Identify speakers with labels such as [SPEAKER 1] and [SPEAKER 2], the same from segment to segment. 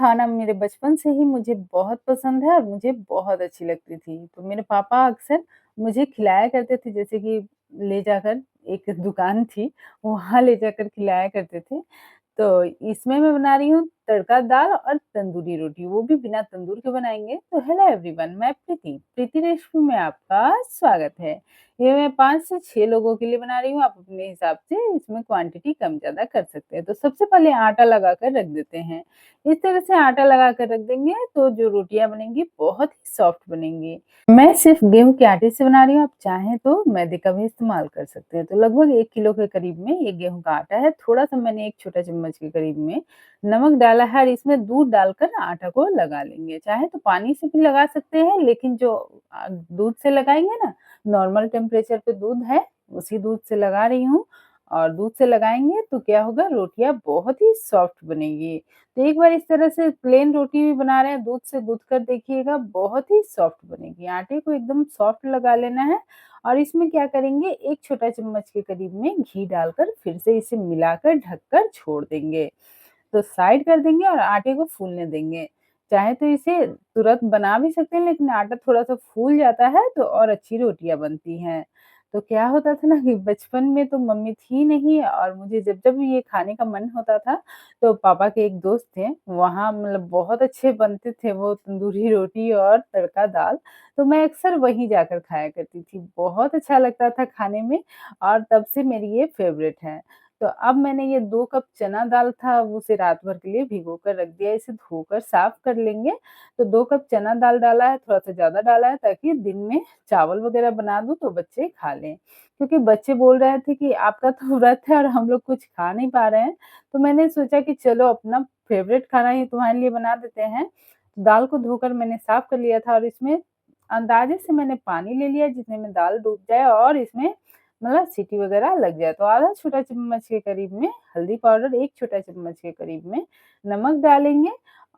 [SPEAKER 1] खाना मेरे बचपन से ही मुझे बहुत पसंद है और मुझे बहुत अच्छी लगती थी। तो मेरे पापा अक्सर मुझे खिलाया करते थे, जैसे कि ले जाकर एक दुकान थी, वहाँ ले जाकर खिलाया करते थे। तो इसमें मैं बना रही हूँ तड़का दाल और तंदूरी रोटी, वो भी बिना तंदूर के बनाएँगे। तो हेलो एवरीवन, मैं प्रीति, प्रीति रेसिपी में आपका स्वागत है। ये मैं 5 से 6 लोगों के लिए बना रही हूँ, आप अपने हिसाब से इसमें क्वांटिटी कम-ज़्यादा कर सकते हैं। तो सबसे पहले आटा लगाकर रख देते हैं। इस तरह से आटा लगाकर रख देंगे तो जो रोटियाँ बनेंगी बहुत ही सॉफ्ट बनेंगी। मैं सिर्फ़ गेहूँ के आटे से बना रही हूँ, आप चाहें तो मैदे का भी इस्तेमाल कर सकते हैं। तो लगभग 1 किलो के करीब में ये गेहूँ का आटा है, थोड़ा-सा मैंने 1 छोटा चम्मच के करीब में नमक डाला है और इसमें दूध डालकर आटा को लगा लेंगे। चाहे तो पानी से भी लगा सकते हैं, लेकिन जो दूध से लगाएँगे ना, नॉर्मल टेम्परेचर पे दूध है, उसी दूध से लगा रही हूँ और दूध से लगाएँगे तो क्या होगा, रोटियाँ बहुत ही सॉफ्ट बनेगी। तो एक बार इस तरह से प्लेन रोटी भी बना रहे हैं, दूध से गूँथ कर देखिएगा, बहुत ही सॉफ्ट बनेगी। आटे को एकदम सॉफ्ट लगा लेना है और इसमें क्या करेंगे, 1 छोटा चम्मच के करीब में घी डालकर फिर से इसे मिलाकर ढककर छोड़ देंगे। तो साइड कर देंगे और आटे को फूलने देंगे। चाहे तो इसे तुरंत बना भी सकते हैं, लेकिन आटा थोड़ा-सा फूल जाता है तो और अच्छी रोटियाँ बनती हैं। तो क्या होता था ना कि बचपन में तो मम्मी थी नहीं और मुझे जब-जब ये खाने का मन होता था, तो पापा के एक दोस्त थे, वहाँ मतलब बहुत अच्छे बनते थे वो तंदूरी रोटी और तड़का दाल, तो मैं अक्सर वहीं जाकर खाया करती थी। बहुत अच्छा लगता था खाने में और तब से मेरी ये फ़ेवरेट है। तो अब मैंने ये 2 कप चना दाल था, उसे रात भर के लिए भिगो कर रख दिया, इसे धोकर साफ कर लेंगे। तो 2 कप चना दाल डाला है, थोड़ा-सा ज़्यादा डाला है ताकि दिन में चावल वगैरह बना दूँ तो बच्चे खा लें। क्योंकि बच्चे बोल रहे थे कि आपका तो व्रत है और हम लोग कुछ खा नहीं पा रहे हैं, तो मैंने सोचा कि चलो अपना फ़ेवरेट खाना ही तुम्हारे लिए बना देते हैं। दाल को धोकर मैंने साफ कर लिया था और इसमें अंदाज़े से मैंने पानी ले लिया जितने में दाल डूब जाए और इसमें मतलब सीटी वगैरह लग जाए, तो आधा छोटा चम्मच के करीब में हल्दी पाउडर, 1 छोटा चम्मच के करीब में नमक डालेंगे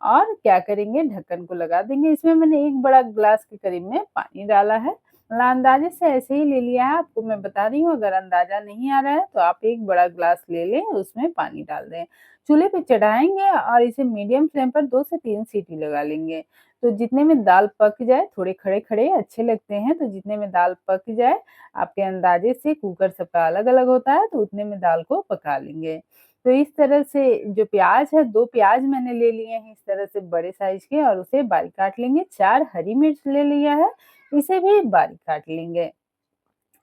[SPEAKER 1] और क्या करेंगे, ढक्कन को लगा देंगे। इसमें मैंने 1 बड़ा ग्लास के करीब में पानी डाला है। मतलब अंदाज़े से ऐसे ही ले लिया है, आपको मैं बता रही हूँ, अगर अंदाज़ा नहीं आ रहा है तो आप 1 बड़ा ग्लास ले लें, उसमें पानी डाल दें। चूल्हे पे चढ़ाएँगे और इसे मीडियम फ्लेम पर 2 से 3 सीटी लगा लेंगे। तो जितने में दाल पक जाए, थोड़े खड़े-खड़े अच्छे लगते हैं, तो जितने में दाल पक जाए, आपके अंदाज़े से, कुकर सबका अलग-अलग होता है, तो उतने में दाल को पका लेंगे। तो इस तरह से जो प्याज़ है, 2 प्याज़ मैंने ले लिए हैं इस तरह से बड़े साइज़ के और उसे बारीक काट लेंगे। 4 हरी मिर्च ले लिया है, इसे भी बारीक काट लेंगे।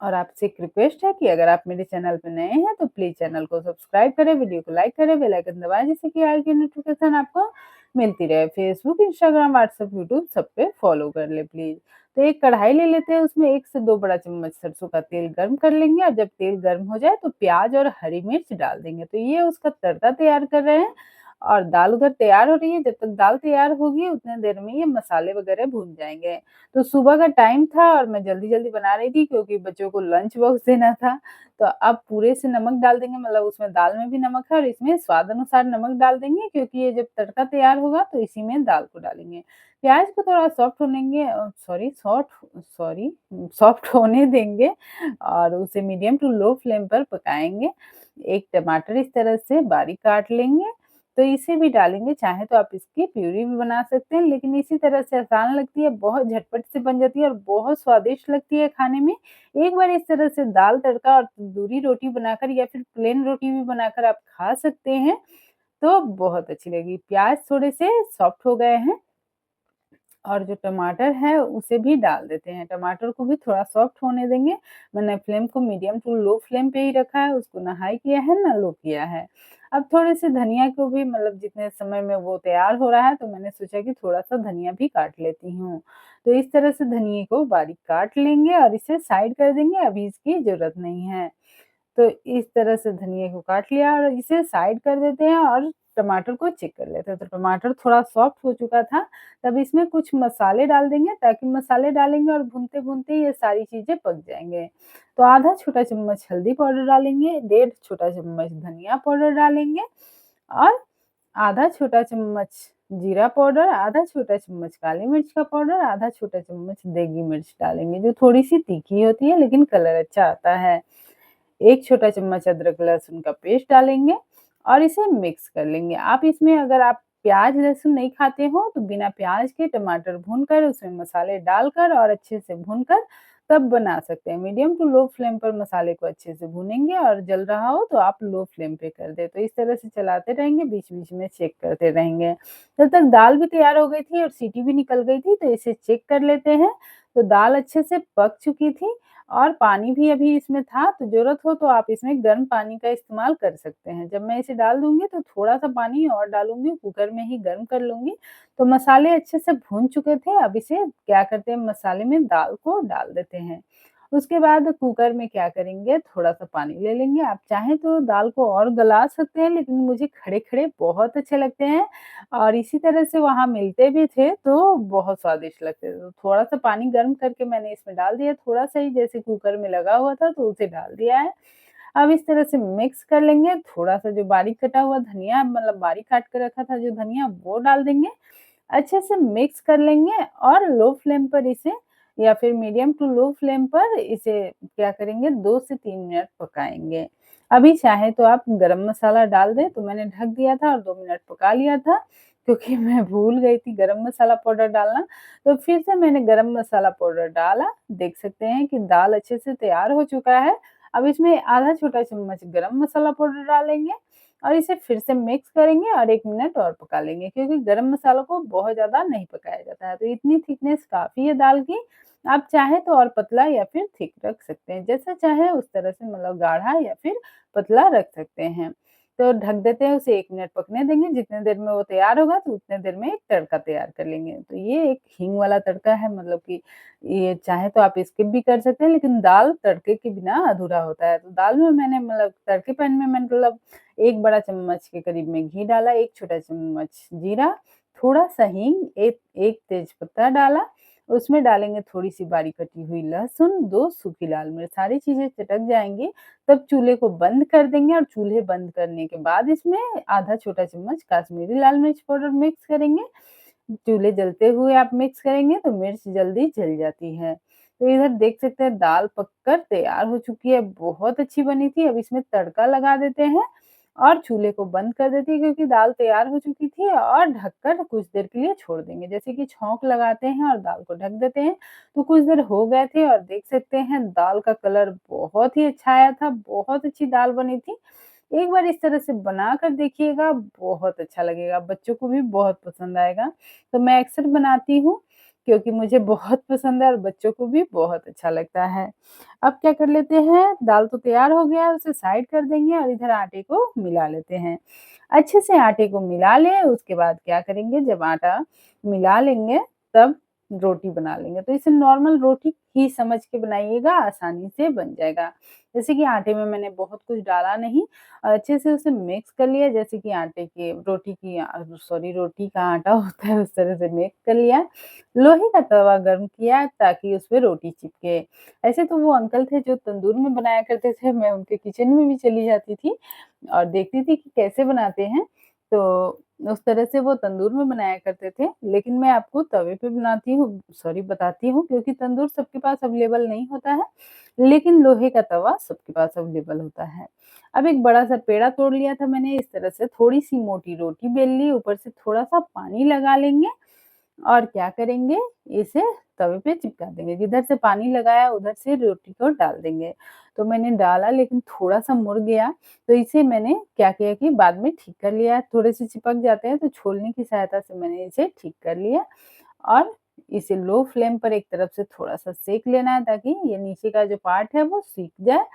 [SPEAKER 1] और आपसे एक रिक्वेस्ट है कि अगर आप मेरे चैनल पे नए हैं तो प्लीज़ चैनल को सब्सक्राइब करें, वीडियो को लाइक करें, बेल आइकन दबाएँ जिससे कि आगे की नोटिफ़िकेशन आपको मिलती रहे। फेसबुक, इंस्टाग्राम, व्हाट्सएप, यूट्यूब सब पे फॉलो कर लें प्लीज़। तो एक कढ़ाई ले लेते हैं, उसमें 1 से 2 बड़ा चम्मच सरसों का तेल गर्म कर लेंगे और जब तेल गर्म हो जाए तो प्याज़ और हरी मिर्च डाल देंगे। तो ये उसका तड़का तैयार कर रहे हैं और दाल उधर तैयार हो रही है, जब तक दाल तैयार होगी उतने देर में ये मसाले वगैरह भून जाएँगे। तो सुबह का टाइम था और मैं जल्दी-जल्दी बना रही थी क्योंकि बच्चों को लंच बॉक्स देना था। तो अब पूरे से नमक डाल देंगे, मतलब उसमें दाल में भी नमक है और इसमें स्वाद अनुसार नमक डाल देंगे क्योंकि ये जब तड़का तैयार होगा तो इसी में दाल को डालेंगे। प्याज़ को थोड़ा सॉफ्ट होने देंगे और उसे मीडियम टू लो फ्लेम पर पकाएँगे। एक टमाटर इस तरह से बारीक काट लेंगे, तो इसे भी डालेंगे, चाहे तो आप इसकी प्यूरी भी बना सकते हैं, लेकिन इसी तरह से आसान लगती है, बहुत झटपट से बन जाती है और बहुत स्वादिष्ट लगती है खाने में। एक बार इस तरह से दाल तड़का और तंदूरी रोटी बनाकर या फिर प्लेन रोटी भी बनाकर आप खा सकते हैं, तो बहुत अच्छी लगेगी। प्याज़ थोड़े से सॉफ्ट हो गए हैं और जो टमाटर है उसे भी डाल देते हैं। टमाटर को भी थोड़ा सॉफ्ट होने देंगे। मैंने फ्लेम को मीडियम टू लो फ्लेम पे ही रखा है, उसको ना हाई किया है ना लो किया है। अब थोड़े से धनिया को भी, मतलब जितने समय में वो तैयार हो रहा है तो मैंने सोचा कि थोड़ा-सा धनिया भी काट लेती हूँ। तो इस तरह से धनिये को बारीक काट लेंगे और इसे साइड कर देंगे, अभी इसकी ज़रूरत नहीं है। तो इस तरह से धनिये को काट लिया और इसे साइड कर देते हैं और टमाटर को चेक कर लेते हैं। तो टमाटर थोड़ा सॉफ्ट हो चुका था, तब इसमें कुछ मसाले डाल देंगे ताकि मसाले डालेंगे और भूनते-भूनते ये सारी चीज़ें पक जाएँगे। तो आधा छोटा चम्मच हल्दी पाउडर डालेंगे, डेढ़ छोटा चम्मच धनिया पाउडर डालेंगे और आधा छोटा चम्मच जीरा पाउडर, आधा छोटा चम्मच काली मिर्च का पाउडर, आधा छोटा चम्मच देगी मिर्च डालेंगे, जो थोड़ी-सी तीखी होती है लेकिन कलर अच्छा आता है। 1 छोटा चम्मच अदरक लहसुन का पेस्ट डालेंगे और इसे मिक्स कर लेंगे। आप इसमें अगर आप प्याज़, लहसुन नहीं खाते हो तो बिना प्याज़ के टमाटर भूनकर उसमें मसाले डालकर और अच्छे से भूनकर तब बना सकते हैं। मीडियम टू लो फ्लेम पर मसाले को अच्छे से भूनेंगे और जल रहा हो तो आप लो फ्लेम पे कर दें। तो इस तरह से चलाते रहेंगे, बीच-बीच में चेक करते रहेंगे। तब तक दाल भी तैयार हो गई थी और सीटी भी निकल गई थी, तो इसे चेक कर लेते हैं। तो दाल अच्छे से पक चुकी थी और पानी भी अभी इसमें था, तो ज़रूरत हो तो आप इसमें गर्म पानी का इस्तेमाल कर सकते हैं। जब मैं इसे डाल दूँगी तो थोड़ा-सा पानी और डालूँगी, कुकर में ही गर्म कर लूँगी। तो मसाले अच्छे से भून चुके थे, अब इसे क्या करते हैं मसाले में दाल को डाल देते हैं। उसके बाद कुकर में क्या करेंगे थोड़ा-सा पानी ले लेंगे, आप चाहें तो दाल को और गला सकते हैं लेकिन मुझे खड़े-खड़े बहुत अच्छे लगते हैं और इसी तरह से वहाँ मिलते भी थे तो बहुत स्वादिष्ट लगते थे। तो थोड़ा-सा पानी गर्म करके मैंने इसमें डाल दिया, थोड़ा-सा ही जैसे कुकर में लगा हुआ था तो उसे डाल दिया है। अब इस तरह से मिक्स कर लेंगे, थोड़ा-सा जो बारीक कटा हुआ धनिया मतलब बारीक काट के रखा था जो धनिया वो डाल देंगे। अच्छे से मिक्स कर लेंगे और लो फ्लेम पर इसे या फिर मीडियम टू लो फ्लेम पर इसे क्या करेंगे 2 से 3 मिनट पकाएँगे। अभी चाहे तो आप गरम मसाला डाल दें, तो मैंने ढक दिया था और 2 मिनट पका लिया था क्योंकि मैं भूल गई थी गरम मसाला पाउडर डालना। तो फिर से मैंने गरम मसाला पाउडर डाला, देख सकते हैं कि दाल अच्छे से तैयार हो चुका है। अब इसमें आधा छोटा चम्मच गरम मसाला पाउडर डालेंगे और इसे फिर से मिक्स करेंगे और 1 मिनट और पका लेंगे क्योंकि गरम मसालों को बहुत ज़्यादा नहीं पकाया जाता है। तो इतनी थिकनेस काफ़ी है दाल की। आप चाहें तो और पतला या फिर थिक रख सकते हैं। जैसा चाहे उस तरह से मतलब गाढ़ा या फिर पतला रख सकते हैं। तो ढक देते हैं उसे 1 मिनट पकने देंगे। जितने देर में वो तैयार होगा तो उतने देर में एक तड़का तैयार कर लेंगे। तो ये एक हींग वाला तड़का है मतलब कि ये चाहे तो आप स्किप भी कर सकते हैं लेकिन दाल तड़के के बिना अधूरा होता है। तो दाल में मैंने मतलब तड़के पैन में मैंने मतलब 1 बड़ा चम्मच के करीब में घी डाला, 1 छोटा चम्मच जीरा, थोड़ा-सा हींग, 1 तेज पत्ता डाला, उसमें डालेंगे थोड़ी-सी बारीक कटी हुई लहसुन, 2 सूखी लाल मिर्च, सारी चीज़ें चटक जाएँगी, तब चूल्हे को बंद कर देंगे और चूल्हे बंद करने के बाद इसमें आधा छोटा चम्मच कश्मीरी लाल मिर्च पाउडर मिक्स करेंगे। चूल्हे जलते हुए आप मिक्स करेंगे तो मिर्च जल्दी जल जाती है। तो इधर देख सकते हैं दाल पककर तैयार हो चुकी है, बहुत अच्छी बनी थी। अब इसमें तड़का लगा देते हैं और चूल्हे को बंद कर देते हैं क्योंकि दाल तैयार हो चुकी थी और ढककर कुछ देर के लिए छोड़ देंगे। जैसे कि छौंक लगाते हैं और दाल को ढक देते हैं, तो कुछ देर हो गए थे और देख सकते हैं दाल का कलर बहुत ही अच्छा आया था, बहुत अच्छी दाल बनी थी। एक बार इस तरह से बनाकर देखिएगा, बहुत अच्छा लगेगा, बच्चों को भी बहुत पसंद आएगा। तो मैं अक्सर बनाती हूँ क्योंकि मुझे बहुत पसंद है और बच्चों को भी बहुत अच्छा लगता है। अब क्या कर लेते हैं, दाल तो तैयार हो गया है, उसे साइड कर देंगे और इधर आटे को मिला लेते हैं। अच्छे से आटे को मिला लें, उसके बाद क्या करेंगे जब आटा मिला लेंगे, तब रोटी बना लेंगे। तो इसे नॉर्मल रोटी ही समझ के बनाइएगा, आसानी से बन जाएगा। जैसे कि आटे में मैंने बहुत कुछ डाला नहीं, अच्छे से उसे मिक्स कर लिया जैसे कि आटे की रोटी की सॉरी रोटी का आटा होता है उस तरह से मिक्स कर लिया। लोहे का तवा गर्म किया ताकि उसपे रोटी चिपके। ऐसे तो वो अंकल थे जो तंदूर में बनाया करते थे, मैं उनके किचन में भी चली जाती थी और देखती थी कि कैसे बनाते हैं। तो उस तरह से वो तंदूर में बनाया करते थे, लेकिन मैं आपको तवे पे बनाती हूँ सॉरी बताती हूँ क्योंकि तंदूर सबके पास अवेलेबल नहीं होता है, लेकिन लोहे का तवा सबके पास अवेलेबल होता है। अब एक बड़ा-सा पेड़ा तोड़ लिया था मैंने इस तरह से थोड़ी-सी मोटी रोटी बेल ली, ऊपर से थोड़ा-सा पानी लगा लेंगे और क्या करेंगे, इसे तवे पे चिपका देंगे। जिधर से पानी लगाया उधर से रोटी को डाल देंगे। तो मैंने डाला लेकिन थोड़ा-सा मुड़ गया, तो इसे मैंने क्या किया कि बाद में ठीक कर लिया। थोड़े से चिपक जाते हैं तो छोलनी की सहायता से मैंने इसे ठीक कर लिया और इसे लो फ्लेम पर एक तरफ से थोड़ा-सा सेक लेना है ताकि ये नीचे का जो पार्ट है वो सीख जाए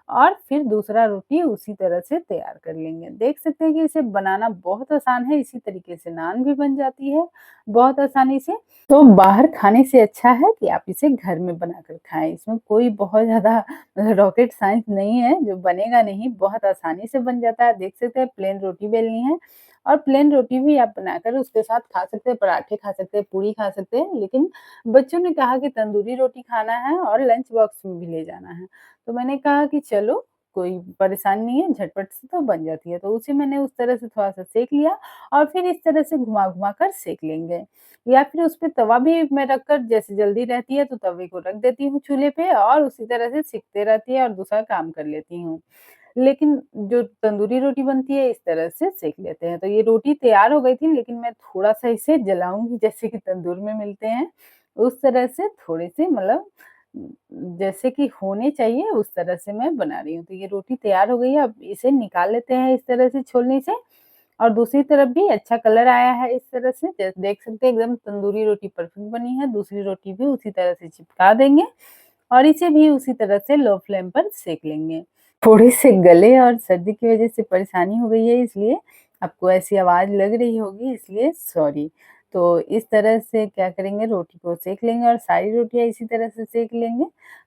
[SPEAKER 1] और फिर दूसरा रोटी उसी तरह से तैयार कर लेंगे। देख सकते हैं कि इसे बनाना बहुत आसान है, इसी तरीके से नान भी बन जाती है, बहुत आसानी से। तो बाहर खाने से अच्छा है कि आप इसे घर में बनाकर खाएँ। इसमें कोई बहुत ज़्यादा रॉकेट साइंस नहीं है, जो बनेगा नहीं, बहुत आसानी से बन जाता है। देख सकते हैं प्लेन रोटी बेलनी है और प्लेन रोटी भी आप बनाकर उसके साथ खा सकते हैं, पराठे खा सकते हैं, पूरी खा सकते हैं। लेकिन बच्चों ने कहा कि तंदूरी रोटी खाना है और लंच बॉक्स में भी ले जाना है। तो मैंने कहा कि चलो कोई परेशानी नहीं है, झटपट से तो बन जाती है। तो उसे मैंने उस तरह से थोड़ा-सा सेक लिया और फिर इस तरह से घुमा-घुमा कर सेक लेंगे। या फिर उसपे तवा भी मैं रखकर जैसे जल्दी रहती है तो तवे को रख देती हूँ चूल्हे पे और उसी तरह से सिकते रहती है और दूसरा काम कर लेती हूँ। लेकिन जो तंदूरी रोटी बनती है इस तरह से सेंक लेते हैं। तो ये रोटी तैयार हो गई थी लेकिन मैं थोड़ा-सा इसे जलाऊँगी जैसे कि तंदूर में मिलते हैं, उस तरह से थोड़े से मतलब जैसे कि होने चाहिए उस तरह से मैं बना रही हूँ। तो ये रोटी तैयार हो गई है, अब इसे निकाल लेते हैं इस तरह से छोलनी से और दूसरी तरफ भी अच्छा कलर आया है इस तरह से देख सकते हैं एकदम तंदूरी रोटी परफेक्ट बनी है। दूसरी रोटी भी उसी तरह से चिपका देंगे और इसे भी उसी तरह से लो फ्लेम पर सेंक लेंगे। थोड़े से गले और सर्दी की वज़ह से परेशानी हो गई है इसलिए आपको ऐसी आवाज़ लग रही होगी इसलिए सॉरी। तो इस तरह से क्या करेंगे रोटी को सेंक लेंगे और सारी रोटियाँ इसी तरह से सेंक लेंगे।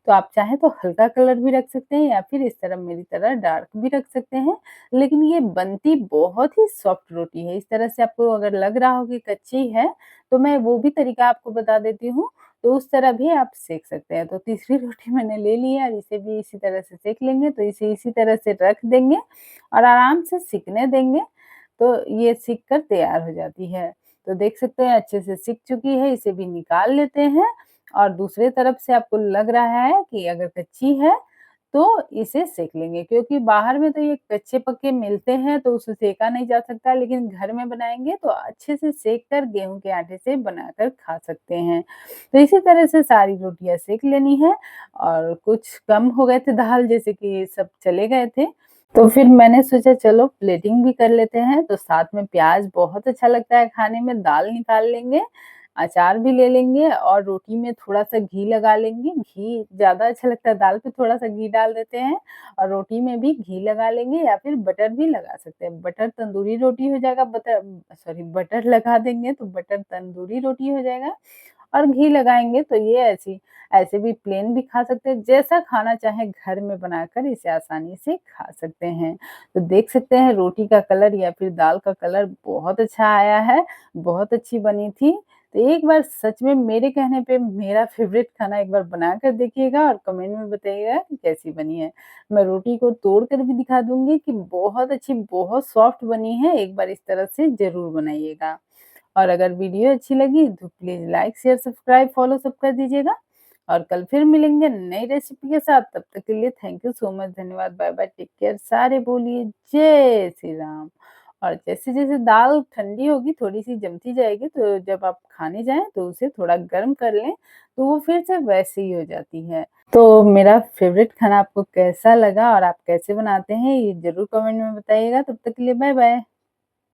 [SPEAKER 1] तो आप चाहें तो हल्का कलर भी रख सकते हैं या फिर इस तरह मेरी तरह डार्क भी रख सकते हैं। लेकिन ये बनती बहुत ही सॉफ्ट रोटी है। इस तरह से आपको अगर लग रहा हो कि कच्ची है, तो मैं वो भी तरीका आपको बता देती हूँ। तो उस तरह भी आप सेंक सकते हैं। तो तीसरी रोटी मैंने ले ली है और इसे भी इसी तरह से सेंक लेंगे, तो इसे इसी तरह से रख देंगे और आराम से सिकने देंगे, तो ये सिक कर तैयार हो जाती है। तो देख सकते हैं अच्छे से सिक चुकी है, इसे भी निकाल लेते हैं और दूसरे तरफ से आपको लग रहा है कि अगर कच्ची है, तो इसे सेंक लेंगे क्योंकि बाहर में तो ये कच्चे-पक्के मिलते हैं, तो उसे सेंका नहीं जा सकता, लेकिन घर में बनाएँगे तो अच्छे से सेंक कर गेहूँ के आटे से बनाकर खा सकते हैं। तो इसी तरह से सारी रोटियाँ सेंक लेनी है और कुछ कम हो गए थे दाल जैसे कि सब चले गए थे, तो फिर मैंने सोचा चलो प्लेटिंग भी कर लेते हैं, तो साथ में प्याज़ बहुत अच्छा लगता है खाने में, दाल निकाल लेंगे, अचार भी ले लेंगे और रोटी में थोड़ा-सा घी लगा लेंगे, घी ज़्यादा अच्छा लगता है, दाल पे थोड़ा-सा घी डाल देते हैं और रोटी में भी घी लगा लेंगे या फिर बटर भी लगा सकते हैं। बटर तंदूरी रोटी हो जाएगा बटर लगा देंगे तो बटर तंदूरी रोटी हो जाएगा और घी लगाएँगे तो ये ऐसे भी प्लेन भी खा सकते हैं, जैसा खाना चाहें घर में बनाकर इसे आसानी से खा सकते हैं। तो देख सकते हैं रोटी का कलर या फिर दाल का कलर बहुत अच्छा आया है, बहुत अच्छी बनी थी। तो एक बार सच में मेरे कहने पे मेरा फ़ेवरेट खाना एक बार बना कर देखिएगा और कमेंट में बताइएगा कि कैसी बनी है। मैं रोटी को तोड़ कर भी दिखा दूँगी कि बहुत अच्छी, बहुत सॉफ्ट बनी है, एक बार इस तरह से ज़रूर बनाइएगा। और अगर वीडियो अच्छी लगी तो please like, share, subscribe, follow सब कर दीजिएगा और कल फिर मिलेंगे नई रेसिपी के साथ। तब तक के लिए थैंक यू सो मच, धन्यवाद, बाय बाय, टेक केयर। सारे बोलिए जय श्री राम। और जैसे-जैसे दाल ठंडी होगी, थोड़ी-सी जमती जाएगी, तो जब आप खाने जाएँ तो उसे थोड़ा गर्म कर लें, तो वो फिर से वैसे ही हो जाती है। तो मेरा फ़ेवरेट खाना आपको कैसा लगा और आप कैसे बनाते हैं, ये ज़रूर कमेंट में बताइएगा। तब तक के लिए बाय बाय।